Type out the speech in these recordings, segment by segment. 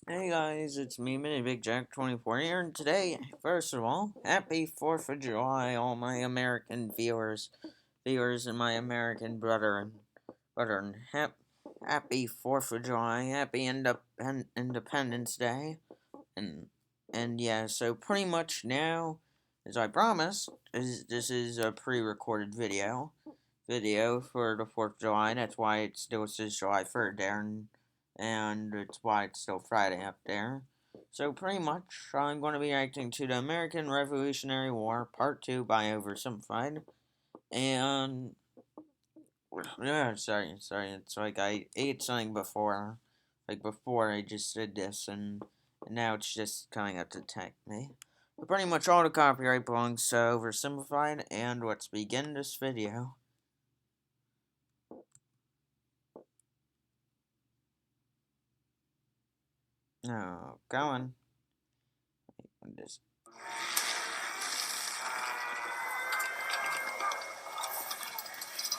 Hey guys, it's me, Mini Big Jack 24 here, and today, first of all, happy 4th of July, all my American viewers, and my American brethren. Happy 4th of July, happy Independence Day, and yeah, so pretty much now, as I promised, this is a pre-recorded video for the 4th of July. That's why it still says July 3rd there, and it's why it's still Friday up there. So, pretty much, I'm going to be reacting to the American Revolutionary War Part 2 by Oversimplified. And, yeah, sorry, it's like I ate something before. Like, before I just did this, and now it's just coming up to attack me. But pretty much all the copyright belongs to Oversimplified, and let's begin this video. Oh, going. Just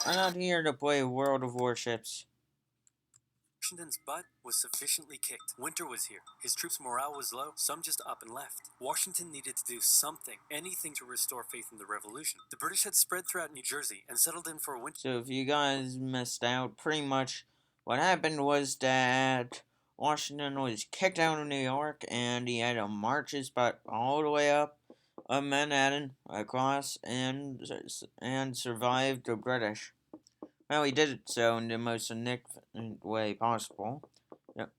I'm not here to play World of Warships. Washington's butt was sufficiently kicked. Winter was here. His troops' morale was low. Some just up and left. Washington needed to do something, anything to restore faith in the revolution. The British had spread throughout New Jersey and settled in for a winter. So if you guys missed out, pretty much what happened was that Washington was kicked out of New York, and he had to march his butt all the way up Manhattan, across, and survived the British. Well, he did it so in the most significant way possible.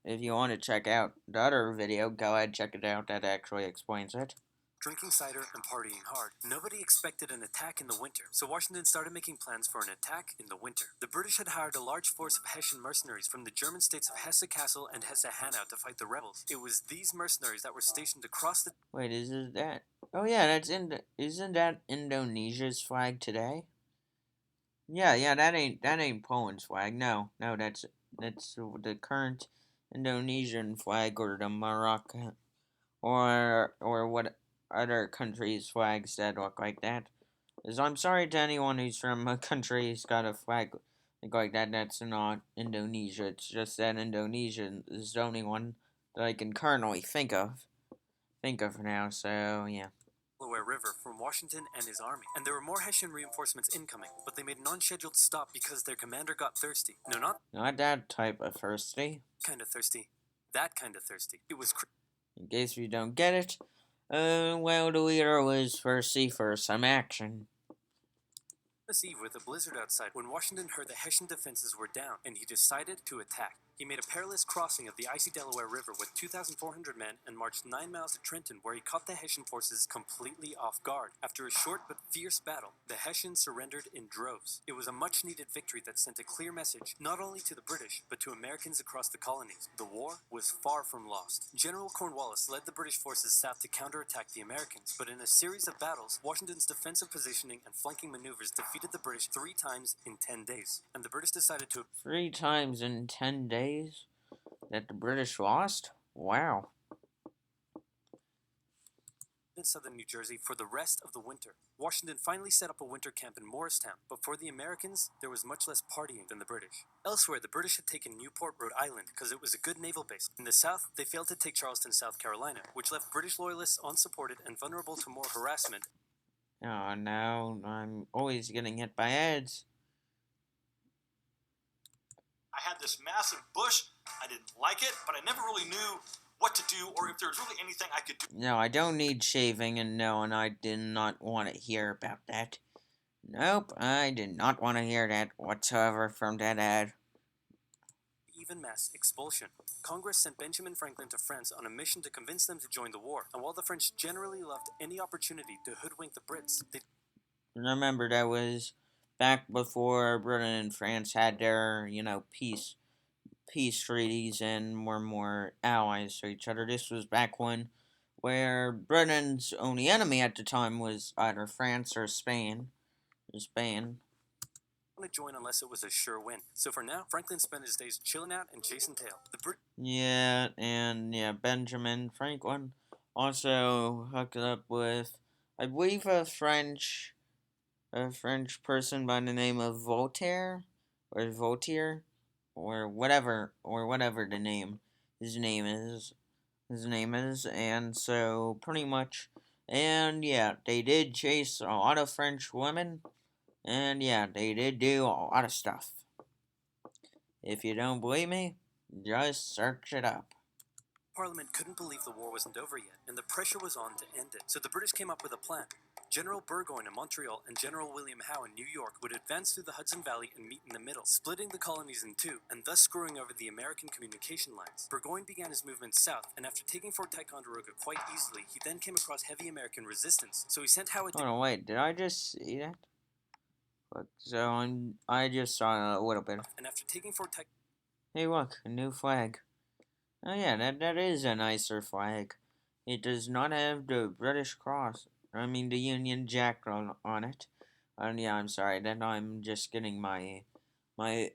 If you want to check out the other video, go ahead check it out. That actually explains it. Drinking cider and partying hard. Nobody expected an attack in the winter, so Washington started making plans for an attack in the winter. The British had hired a large force of Hessian mercenaries from the German states of Hesse-Kassel and Hesse-Hanau to fight the rebels. It was these mercenaries that were stationed across the... Wait, is it that? Oh yeah, isn't that Indonesia's flag today? Yeah, that ain't Poland's flag. No, that's the current Indonesian flag, or the Morocco, or what other countries' flags that look like that. As I'm sorry to anyone who's from a country who's got a flag like that. That's not Indonesia. It's just that Indonesia is the only one that I can currently think of now. So yeah. Delaware River from Washington and his army. And there were more Hessian reinforcements incoming, but they made an unscheduled stop because their commander got thirsty. No, Not that type of thirsty. kind of thirsty. That kind of thirsty. It was In case you don't get it, well, the leader was thirsty for some action. Christmas Eve with a blizzard outside when Washington heard the Hessian defenses were down, and he decided to attack. He made a perilous crossing of the icy Delaware River with 2,400 men and marched 9 miles to Trenton, where he caught the Hessian forces completely off guard. After a short but fierce battle, the Hessians surrendered in droves. It was a much-needed victory that sent a clear message, not only to the British, but to Americans across the colonies. The war was far from lost. General Cornwallis led the British forces south to counterattack the Americans, but in a series of battles, Washington's defensive positioning and flanking maneuvers defeated the British 3 times in 10 days, and the British decided to 3 times in 10 days that the British lost? Wow. in southern New Jersey for the rest of the winter. Washington finally set up a winter camp in Morristown, but for the Americans, there was much less partying than the British. Elsewhere, the British had taken Newport, Rhode Island, because it was a good naval base. In the south, they failed to take Charleston, South Carolina, which left British loyalists unsupported and vulnerable to more harassment. Oh no, I'm always getting hit by ads. I had this massive bush. I didn't like it, but I never really knew what to do or if there was really anything I could do. No, I don't need shaving, and no, and I did not want to hear about that. Nope, I did not want to hear that whatsoever from that ad. Even mass expulsion. Congress sent Benjamin Franklin to France on a mission to convince them to join the war, and while the French generally loved any opportunity to hoodwink the Brits, they Remember, that was back before Britain and France had their, peace treaties and were more allies to each other. This was back when where Britain's only enemy at the time was either France or Spain. want to join unless it was a sure win. So for now, Franklin spent his days chilling out and chasing tail. Benjamin Franklin also hooked up with, I believe, a French person by the name of Voltaire, or whatever his name is. his name is, and so pretty much, and yeah, they did chase a lot of French women, and yeah, they did do a lot of stuff. If you don't believe me, just search it up. Parliament couldn't believe the war wasn't over yet, and the pressure was on to end it. So the British came up with a plan. General Burgoyne in Montreal and General William Howe in New York would advance through the Hudson Valley and meet in the middle, splitting the colonies in two, and thus screwing over the American communication lines. Burgoyne began his movement south, and after taking Fort Ticonderoga quite easily, he then came across heavy American resistance. So he sent Howe. Hold on, wait, did I just see that? Look, so I just saw a little bit. And after taking Fort Ticonderoga. Hey, look, a new flag. Oh yeah, that is a nicer flag. It does not have the British cross. I mean the Union Jack on it. And yeah, I'm sorry that I'm just getting my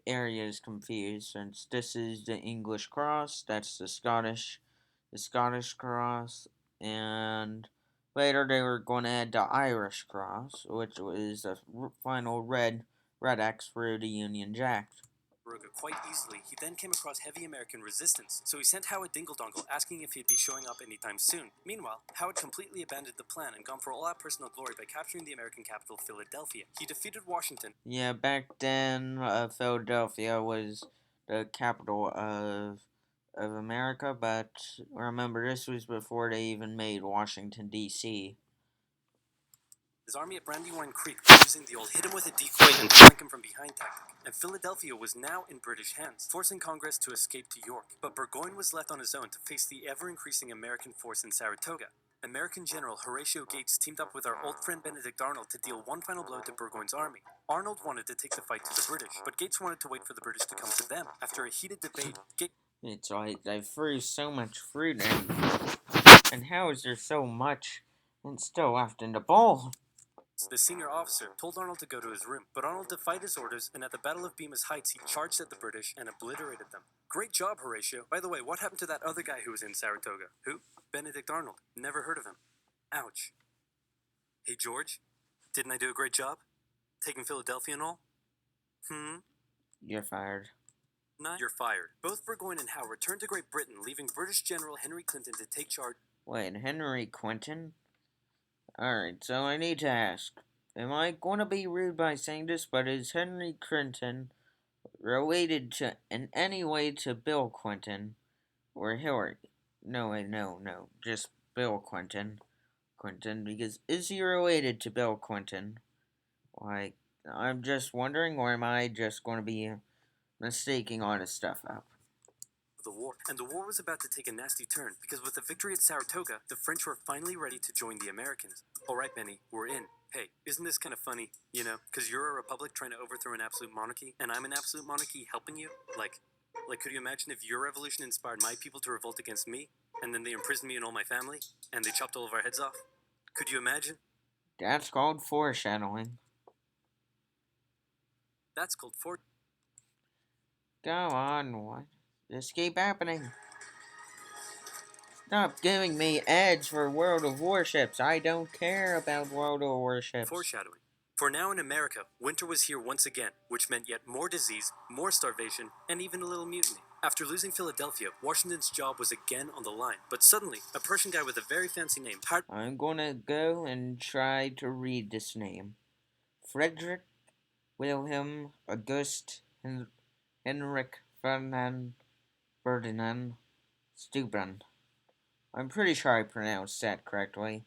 areas confused since this is the English cross, that's the Scottish cross, and later they were going to add the Irish cross, which was the final red X for the Union Jack. Quite easily, he then came across heavy American resistance, so he sent Howard Dingle-Dongle asking if he'd be showing up anytime soon. Meanwhile, Howard completely abandoned the plan and gone for all out personal glory by capturing the American capital, Philadelphia. He defeated Washington. Yeah, back then, Philadelphia was the capital of America, but remember, this was before they even made Washington, D.C. His army at Brandywine Creek was using the old hit him with a decoy and flank him from behind tactic, and Philadelphia was now in British hands, forcing Congress to escape to York. But Burgoyne was left on his own to face the ever-increasing American force in Saratoga. American General Horatio Gates teamed up with our old friend Benedict Arnold to deal one final blow to Burgoyne's army. Arnold wanted to take the fight to the British, but Gates wanted to wait for the British to come to them. After a heated debate, It's like they threw so much fruit and how is there so much and still left in the bowl? The senior officer told Arnold to go to his room, but Arnold defied his orders, and at the Battle of Bemis Heights, he charged at the British and obliterated them. Great job, Horatio. By the way, what happened to that other guy who was in Saratoga? Who? Benedict Arnold. Never heard of him. Ouch. Hey, George, didn't I do a great job? Taking Philadelphia and all? You're fired. No, you're fired. Both Burgoyne and Howe returned to Great Britain, leaving British General Henry Clinton to take charge. Wait, Henry Clinton? Alright, so I need to ask, am I going to be rude by saying this, but is Henry Clinton related to in any way to Bill Clinton or Hillary? No, just Bill Clinton. Because is he related to Bill Clinton? Like, I'm just wondering, or am I just going to be mistaking all this stuff up? The war, and the war was about to take a nasty turn because with the victory at Saratoga, the French were finally ready to join the Americans. All right, Benny, we're in. Hey, isn't this kind of funny? You know, because you're a republic trying to overthrow an absolute monarchy, and I'm an absolute monarchy helping you? Like, could you imagine if your revolution inspired my people to revolt against me, and then they imprisoned me and all my family, and they chopped all of our heads off? Could you imagine? That's called foreshadowing. That's called Go on, what? This keep happening. Stop giving me ads for World of Warships. I don't care about World of Warships. Foreshadowing. For now in America, winter was here once again, which meant yet more disease, more starvation, and even a little mutiny. After losing Philadelphia, Washington's job was again on the line. But suddenly, a Persian guy with a very fancy name hired. I'm gonna go and try to read this name. Frederick Wilhelm August Henrik Ferdinand Steuben. I'm pretty sure I pronounced that correctly.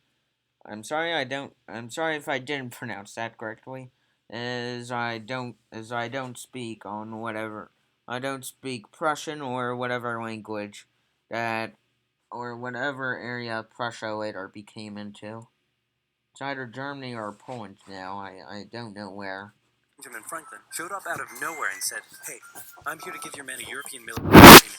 I'm sorry if I didn't pronounce that correctly, as I don't speak on whatever. I don't speak Prussian or whatever language that or whatever area Prussia later became into. It's either Germany or Poland now. I don't know where. Benjamin Franklin showed up out of nowhere and said, "Hey, I'm here to give your men a European military training.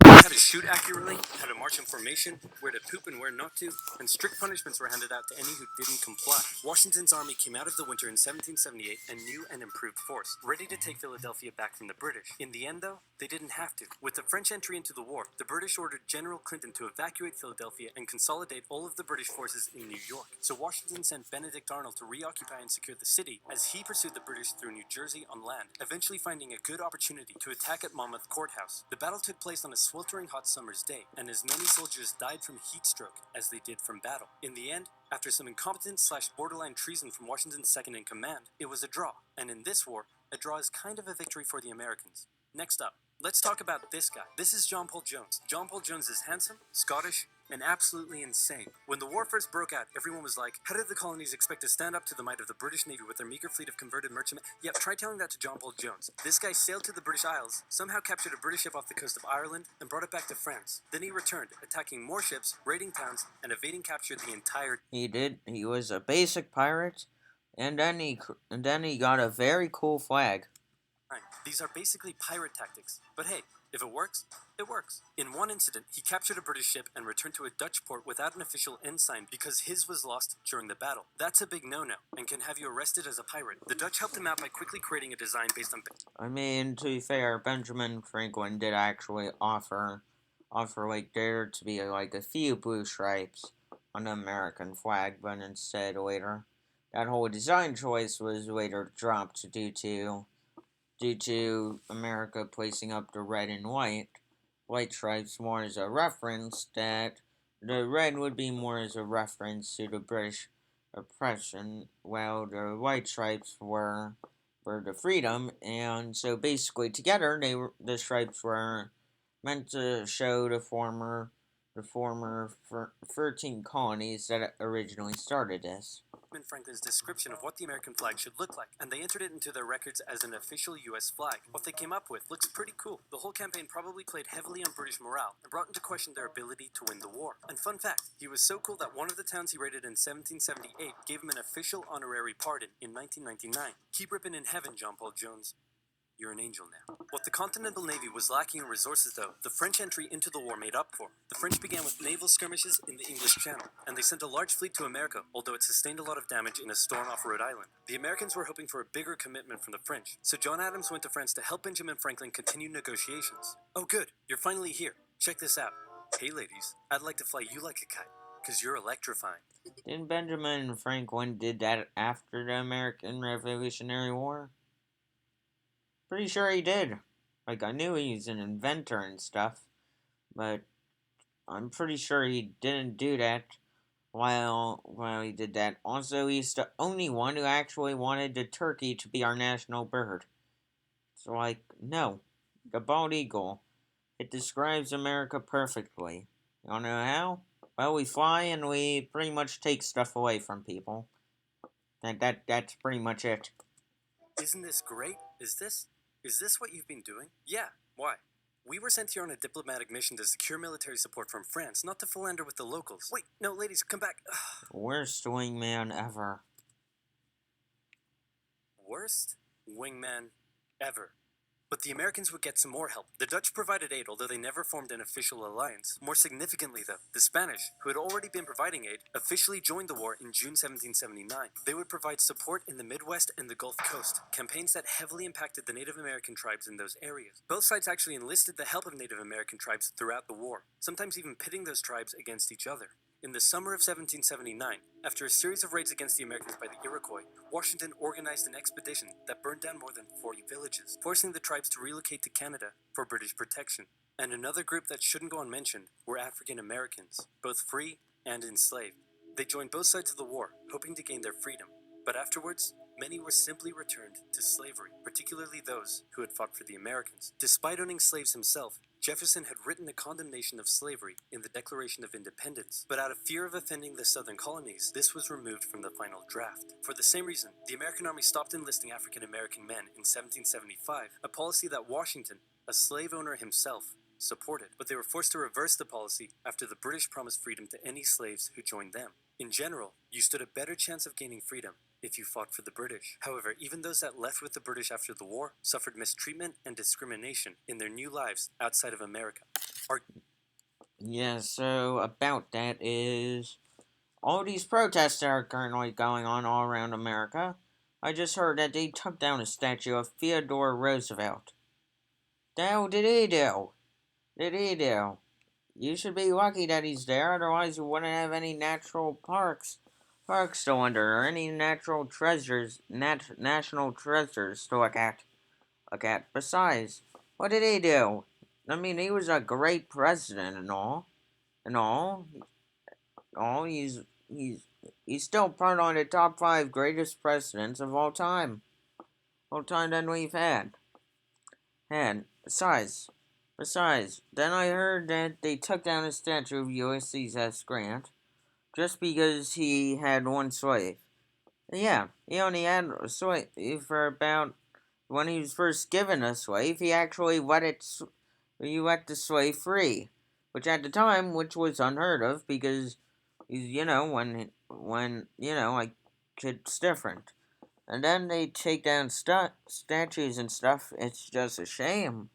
How to shoot accurately, how to march in formation, where to poop and where not to, and strict punishments were handed out to any who didn't comply." Washington's army came out of the winter in 1778 a new and improved force, ready to take Philadelphia back from the British. In the end, though, they didn't have to. With the French entry into the war, the British ordered General Clinton to evacuate Philadelphia and consolidate all of the British forces in New York. So Washington sent Benedict Arnold to reoccupy and secure the city as he pursued the British through New Jersey on land, eventually finding a good opportunity to attack at Monmouth Courthouse. The battle took place on a sweltering hot hot summer's day, and as many soldiers died from heat stroke as they did from battle. In the end, after some incompetence/borderline treason from Washington's second-in-command, it was a draw. And in this war, a draw is kind of a victory for the Americans. Next up, let's talk about this guy. This is John Paul Jones. John Paul Jones is handsome, Scottish, and absolutely insane. When the war first broke out, everyone was like, how did the colonies expect to stand up to the might of the British Navy with their meager fleet of converted merchantmen? Yep, try telling that to John Paul Jones. This guy sailed to the British Isles, somehow captured a British ship off the coast of Ireland, and brought it back to France. Then he returned, attacking more ships, raiding towns, and evading capture the entire... He did. He was a basic pirate, and then he got a very cool flag. These are basically pirate tactics. But hey, if it works, it works. In one incident, he captured a British ship and returned to a Dutch port without an official ensign because his was lost during the battle. That's a big no-no, and can have you arrested as a pirate. The Dutch helped him out by quickly creating a design based on... I mean, to be fair, Benjamin Franklin did actually offer like there to be like a few blue stripes on the American flag, but instead later, that whole design choice was later dropped due to America placing up the red and white stripes more as a reference, that the red would be more as a reference to the British oppression, while the white stripes were the freedom, and so basically together the stripes were meant to show the former 13 colonies that originally started this. Franklin's description of what the American flag should look like, and they entered it into their records as an official U.S. flag. What they came up with looks pretty cool. The whole campaign probably played heavily on British morale and brought into question their ability to win the war. And fun fact, he was so cool that one of the towns he raided in 1778 gave him an official honorary pardon in 1999. Keep ripping in heaven, John Paul Jones. You're an angel now. What the Continental Navy was lacking in resources, though, the French entry into the war made up for. The French began with naval skirmishes in the English Channel, and they sent a large fleet to America, although it sustained a lot of damage in a storm off Rhode Island. The Americans were hoping for a bigger commitment from the French, so John Adams went to France to help Benjamin Franklin continue negotiations. Oh good, you're finally here. Check this out. Hey ladies, I'd like to fly you like a kite, because you're electrifying. Didn't Benjamin Franklin did that after the American Revolutionary War? Pretty sure he did. Like, I knew he was an inventor and stuff, but I'm pretty sure he didn't do that while he did that. Also, he's the only one who actually wanted the turkey to be our national bird. So, like, no. The bald eagle. It describes America perfectly. You wanna know how? Well, we fly and we pretty much take stuff away from people. That's pretty much it. Isn't this great? Is this what you've been doing? Yeah, why? We were sent here on a diplomatic mission to secure military support from France, not to philander with the locals. Wait, no, ladies, come back. Worst wingman ever. Worst wingman ever. But the Americans would get some more help. The Dutch provided aid, although they never formed an official alliance. More significantly, though, the Spanish, who had already been providing aid, officially joined the war in June 1779. They would provide support in the Midwest and the Gulf Coast, campaigns that heavily impacted the Native American tribes in those areas. Both sides actually enlisted the help of Native American tribes throughout the war, sometimes even pitting those tribes against each other. In the summer of 1779, after a series of raids against the Americans by the Iroquois, Washington organized an expedition that burned down more than 40 villages, forcing the tribes to relocate to Canada for British protection. And another group that shouldn't go unmentioned were African Americans, both free and enslaved. They joined both sides of the war, hoping to gain their freedom. But afterwards, many were simply returned to slavery, particularly those who had fought for the Americans. Despite owning slaves himself, Jefferson had written a condemnation of slavery in the Declaration of Independence, but out of fear of offending the southern colonies, this was removed from the final draft. For the same reason, the American Army stopped enlisting African American men in 1775, a policy that Washington, a slave owner himself, supported, but they were forced to reverse the policy after the British promised freedom to any slaves who joined them. In general, you stood a better chance of gaining freedom if you fought for the British. However, even those that left with the British after the war suffered mistreatment and discrimination in their new lives outside of America. Yeah, so about that is all these protests that are currently going on all around America. I just heard that they took down a statue of Theodore Roosevelt. The hell did he do? You should be lucky that he's there, otherwise you wouldn't have any natural parks to wonder, or any natural treasures, national treasures to look at. Besides, what did he do? I mean, he was a great president and all. He's he's still part on the top five greatest presidents of all time that we've had. Besides, then I heard that they took down a statue of Ulysses S. Grant just because he had one slave. Yeah, he only had a slave for about when he was first given a slave. He let the slave free, which at the time, which was unheard of because when like it's different. And then they take down statues and stuff. It's just a shame.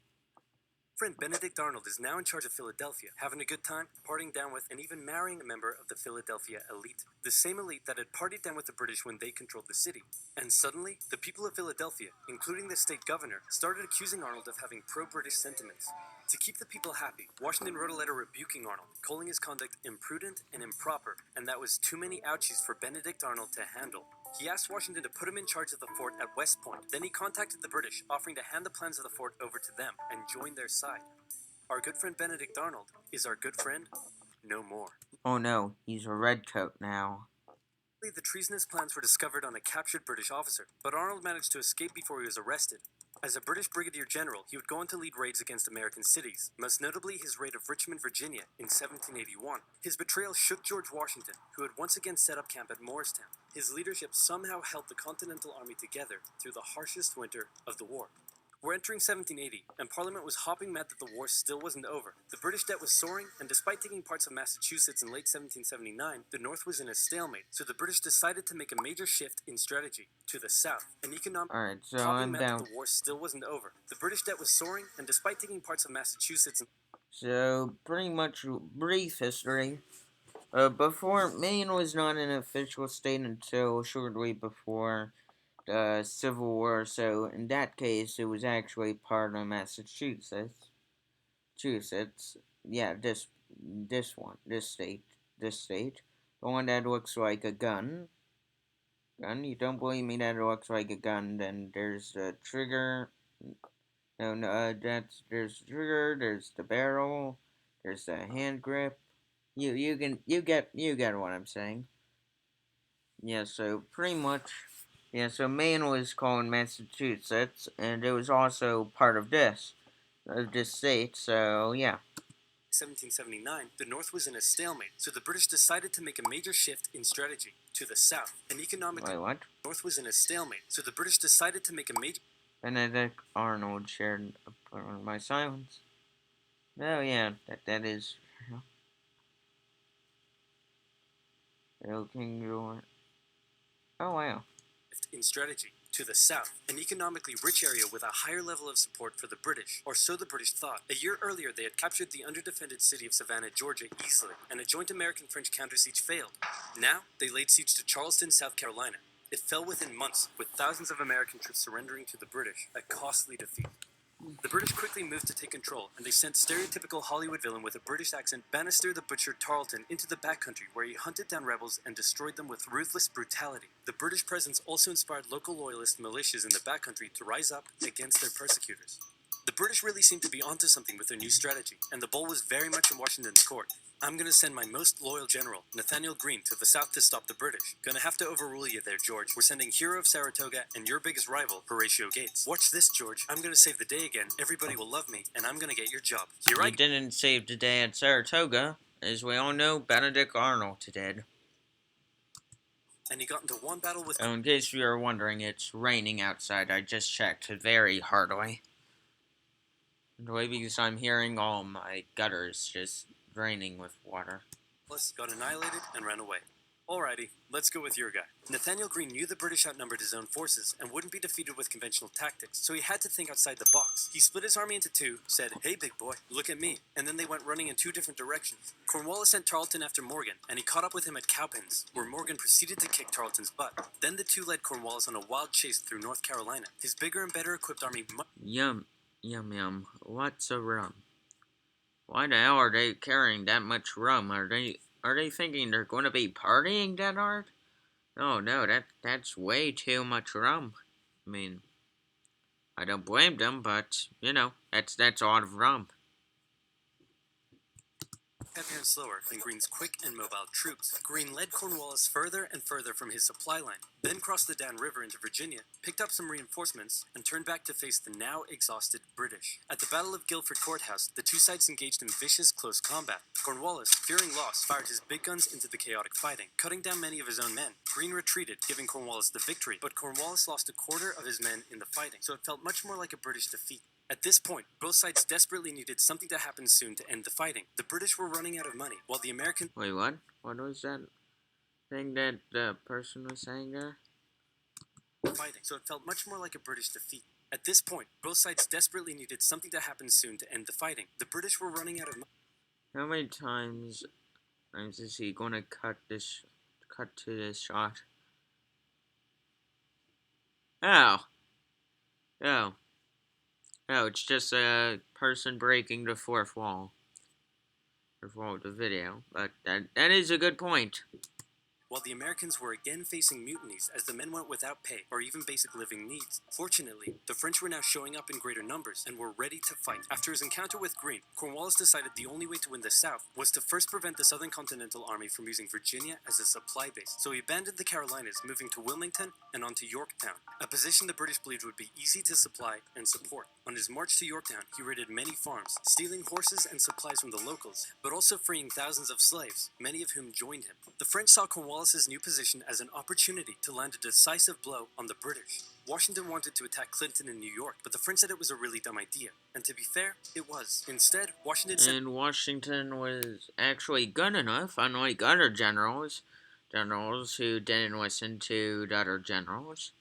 Friend Benedict Arnold is now in charge of Philadelphia, having a good time, partying down with, and even marrying a member of the Philadelphia elite. The same elite that had partied down with the British when they controlled the city. And suddenly, the people of Philadelphia, including the state governor, started accusing Arnold of having pro-British sentiments. To keep the people happy, Washington wrote a letter rebuking Arnold, calling his conduct imprudent and improper, and that was too many ouchies for Benedict Arnold to handle. He asked Washington to put him in charge of the fort at West Point. Then he contacted the British, offering to hand the plans of the fort over to them and join their side. Our good friend Benedict Arnold is our good friend no more. Oh no, he's a redcoat now. The treasonous plans were discovered on a captured British officer, but Arnold managed to escape before he was arrested. As a British brigadier general, he would go on to lead raids against American cities, most notably his raid of Richmond, Virginia in 1781. His betrayal shook George Washington, who had once again set up camp at Morristown. His leadership somehow held the Continental Army together through the harshest winter of the war. We're entering 1780, and Parliament was hopping mad that the war still wasn't over. The British debt was soaring, and despite taking parts of Massachusetts in late 1779, the North was in a stalemate, so the British decided to make a major shift in strategy to the south. An economic Alright, so hopping I'm mad down. that the war still wasn't over. The British debt was soaring, and despite taking parts of Massachusetts... So, pretty much brief history. Before, Maine was not an official state until shortly before the Civil War, so in that case, it was actually part of Massachusetts. Massachusetts, yeah, this state, the one that looks like a gun. You don't believe me that it looks like a gun? Then there's the trigger. No, there's the trigger. There's the barrel. There's the hand grip. You get what I'm saying. Yeah, so pretty much, yeah, so Maine was called Massachusetts, and it was also part of this state, so yeah. 1779, the North was in a stalemate, so the British decided to make a major shift in strategy to the south. And economically, Wait, what? the North was in a stalemate, so the British decided to make a major... Benedict Arnold shared a part of my silence. Oh yeah, that is. King George. Oh wow. in strategy to the south, an economically rich area with a higher level of support for the British, or so the British thought. A year earlier, they had captured the underdefended city of Savannah, Georgia, easily, and a joint American-French counter-siege failed. Now, they laid siege to Charleston, South Carolina. It fell within months, with thousands of American troops surrendering to the British, a costly defeat. The British quickly moved to take control, and they sent stereotypical Hollywood villain with a British accent, Bannister the Butcher Tarleton, into the backcountry, where he hunted down rebels and destroyed them with ruthless brutality. The British presence also inspired local loyalist militias in the backcountry to rise up against their persecutors. The British really seemed to be onto something with their new strategy, and the ball was very much in Washington's court. I'm gonna send my most loyal general, Nathaniel Greene, to the south to stop the British. Gonna have to overrule you there, George. We're sending hero of Saratoga and your biggest rival, Horatio Gates. Watch this, George. I'm gonna save the day again. Everybody will love me, and I'm gonna get your job. Here I He didn't save the day at Saratoga. As we all know, Benedict Arnold did. And he got into one battle with... In case you were wondering, it's raining outside. I just checked very hardly. Because I'm hearing all my gutters just draining with water. Got annihilated and ran away. Alrighty, let's go with your guy. Nathaniel Greene knew the British outnumbered his own forces and wouldn't be defeated with conventional tactics, so he had to think outside the box. He split his army into two, said, "Hey big boy, look at me," and then they went running in two different directions. Cornwallis sent Tarleton after Morgan, and he caught up with him at Cowpens, where Morgan proceeded to kick Tarleton's butt. Then the two led Cornwallis on a wild chase through North Carolina. His bigger and better equipped army... Yum, what's a rum? Why the hell are they carrying that much rum? Are they thinking they're going to be partying that hard? Oh no, that's way too much rum. I mean, I don't blame them, but that's a lot of rum. heavier and slower than Greene's quick and mobile troops. Greene led Cornwallis further and further from his supply line, then crossed the Dan River into Virginia, picked up some reinforcements, and turned back to face the now exhausted British. At the Battle of Guilford Courthouse, the two sides engaged in vicious close combat. Cornwallis, fearing loss, fired his big guns into the chaotic fighting, cutting down many of his own men. Greene retreated, giving Cornwallis the victory, but Cornwallis lost a quarter of his men in the fighting, so it felt much more like a British defeat. At this point, both sides desperately needed something to happen soon to end the fighting. The British were running out of money, while the Americans... Wait, what? What was that thing that the person was saying there? ...fighting, so it felt much more like a British defeat. At this point, both sides desperately needed something to happen soon to end the fighting. The British were running out of money. How many times is he gonna cut to this shot? Oh. Oh. Oh, it's just a person breaking the fourth wall. Fourth wall of the video. But that is a good point. While the Americans were again facing mutinies as the men went without pay or even basic living needs. Fortunately, the French were now showing up in greater numbers and were ready to fight. After his encounter with Greene, Cornwallis decided the only way to win the South was to first prevent the Southern Continental Army from using Virginia as a supply base. So he abandoned the Carolinas, moving to Wilmington and on to Yorktown, a position the British believed would be easy to supply and support. On his march to Yorktown, he raided many farms, stealing horses and supplies from the locals, but also freeing thousands of slaves, many of whom joined him. The French saw Cornwallis's new position as an opportunity to land a decisive blow on the British. Washington wanted to attack Clinton in New York, but the French said it was a really dumb idea. And to be fair, it was. Instead, Washington was actually good enough, unlike other generals who didn't listen to the other generals.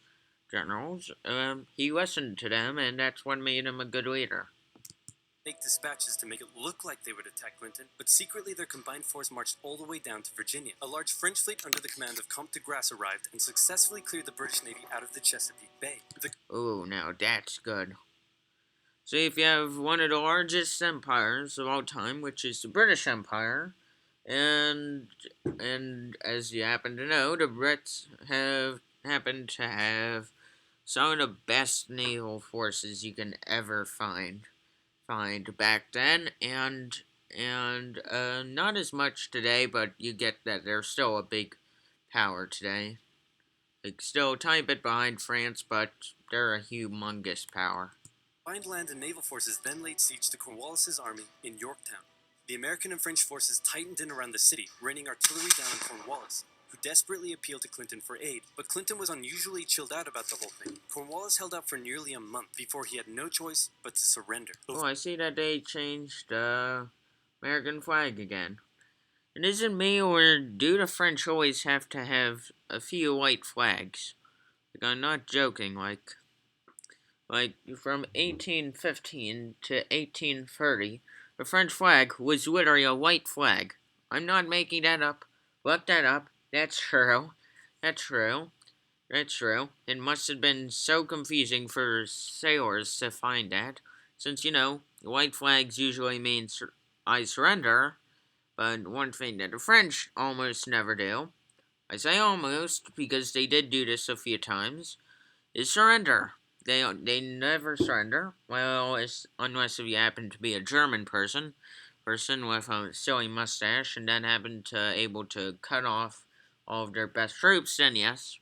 He listened to them, and that's what made him a good leader. Make dispatches to make it look like they would attack Clinton, but secretly their combined force marched all the way down to Virginia. A large French fleet under the command of Comte de Grasse arrived and successfully cleared the British Navy out of the Chesapeake Bay. Oh, now that's good. So if you have one of the largest empires of all time, which is the British Empire, and as you happen to know, the Brits happen to have some of the best naval forces you can ever find back then, and not as much today, but you get that they're still a big power today. Like, still a tiny bit behind France, but they're a humongous power. Combined land and naval forces then laid siege to Cornwallis's army in Yorktown. The American and French forces tightened in around the city, raining artillery down on Cornwallis, who desperately appealed to Clinton for aid. But Clinton was unusually chilled out about the whole thing. Cornwallis held out for nearly a month before he had no choice but to surrender. Oh, I see that they changed the American flag again. It isn't me, or do the French always have to have a few white flags? Like, I'm not joking, like from 1815 to 1830, the French flag was literally a white flag. I'm not making that up. Look that up. That's true. It must have been so confusing for sailors to find that, since, white flags usually mean I surrender, but one thing that the French almost never do, I say almost because they did do this a few times, is surrender. They never surrender. Well, unless if you happen to be a German person with a silly mustache, and then happen to able to cut off all of their best troops, then yes.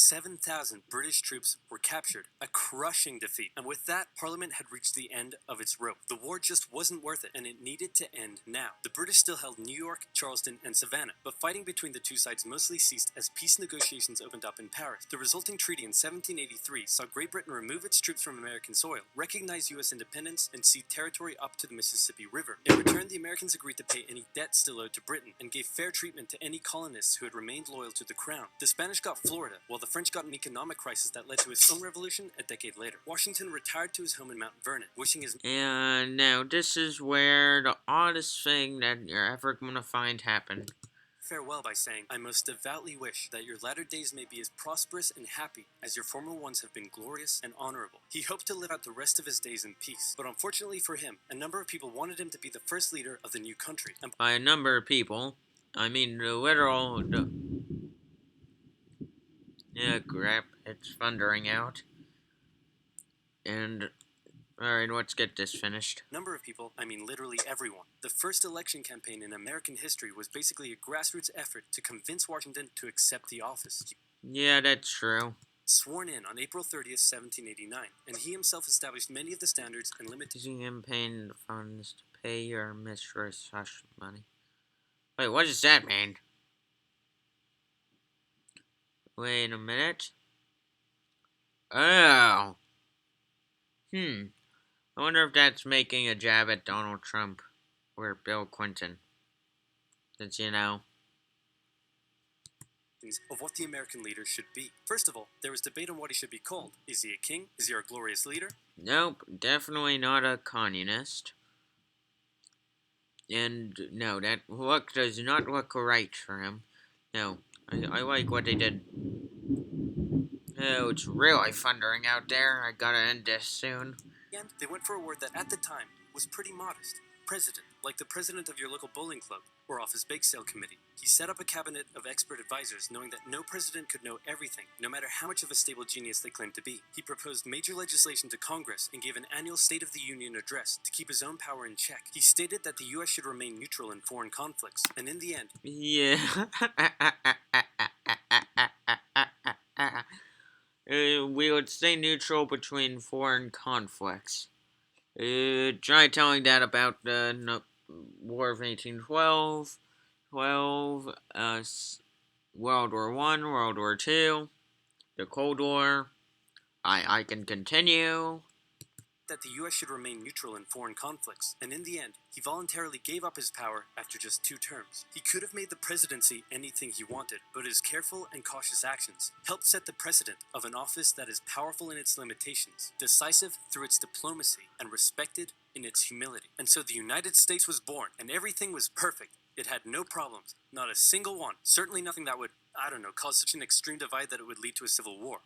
7,000 British troops were captured, a crushing defeat, and with that, Parliament had reached the end of its rope. The war just wasn't worth it, and it needed to end now. The British still held New York, Charleston, and Savannah, but fighting between the two sides mostly ceased as peace negotiations opened up in Paris. The resulting treaty in 1783 saw Great Britain remove its troops from American soil, recognize U.S. independence, and cede territory up to the Mississippi River. In return, the Americans agreed to pay any debt still owed to Britain, and gave fair treatment to any colonists who had remained loyal to the crown. The Spanish got Florida, while the French got an economic crisis that led to his own revolution a decade later. Washington retired to his home in Mount Vernon, wishing his... And now this is where the oddest thing that you're ever going to find happened. Farewell by saying, I most devoutly wish that your latter days may be as prosperous and happy as your former ones have been glorious and honorable. He hoped to live out the rest of his days in peace, but unfortunately for him, a number of people wanted him to be the first leader of the new country. And by a number of people, I mean the literal... Yeah, crap, it's thundering out. And Alright, let's get this finished. Number of people, I mean literally everyone. The first election campaign in American history was basically a grassroots effort to convince Washington to accept the office. Yeah, that's true. Sworn in on April 30th, 1789, and he himself established many of the standards and limitations. Using campaign funds to pay your mistress hush money. Wait, what does that mean? Wait a minute. Oh. I wonder if that's making a jab at Donald Trump or Bill Clinton. Since, you know. Of what the American leader should be. First of all, there was debate on what he should be called. Is he a king? Is he our glorious leader? Nope, definitely not a communist. And no, that look does not look right for him. No, I like what they did. Oh, it's really thundering out there. I gotta end this soon. And they went for a word that at the time was pretty modest. President, like the president of your local bowling club or office bake sale committee. He set up a cabinet of expert advisors, knowing that no president could know everything, no matter how much of a stable genius they claimed to be. He proposed major legislation to Congress and gave an annual State of the Union address to keep his own power in check. He stated that the U.S. should remain neutral in foreign conflicts, and in the end, Yeah. We would stay neutral between foreign conflicts. Try telling that about the War of 1812, World War One, World War Two, the Cold War. I can continue. that the U.S. should remain neutral in foreign conflicts, and in the end, he voluntarily gave up his power after just 2 terms. He could have made the presidency anything he wanted, but his careful and cautious actions helped set the precedent of an office that is powerful in its limitations, decisive through its diplomacy, and respected in its humility. And so the United States was born, and everything was perfect. It had no problems, not a single one. Certainly nothing that would, cause such an extreme divide that it would lead to a civil war.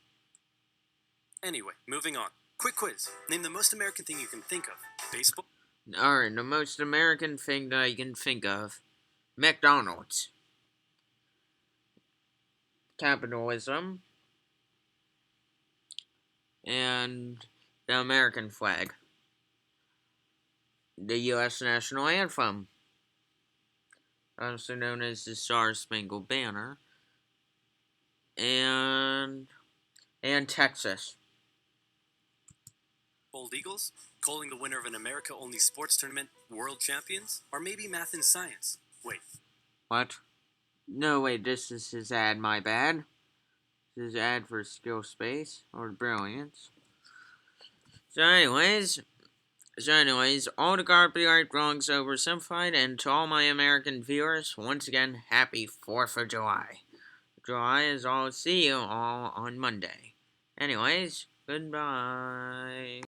Anyway, moving on. Quick quiz. Name the most American thing you can think of. Baseball? Alright, the most American thing that I can think of. McDonald's. Capitalism. And the American flag. The U.S. national anthem. Also known as the Star-Spangled Banner. And Texas. Old Eagles? Calling the winner of an America-only sports tournament world champions? Or maybe math and science? Wait. What? No, wait, this is his ad, my bad. This is ad for skill space, or brilliance. So anyways, all the copyright wrongs oversimplified, and to all my American viewers, once again, happy 4th of July. July is all, see you all on Monday. Anyways, goodbye.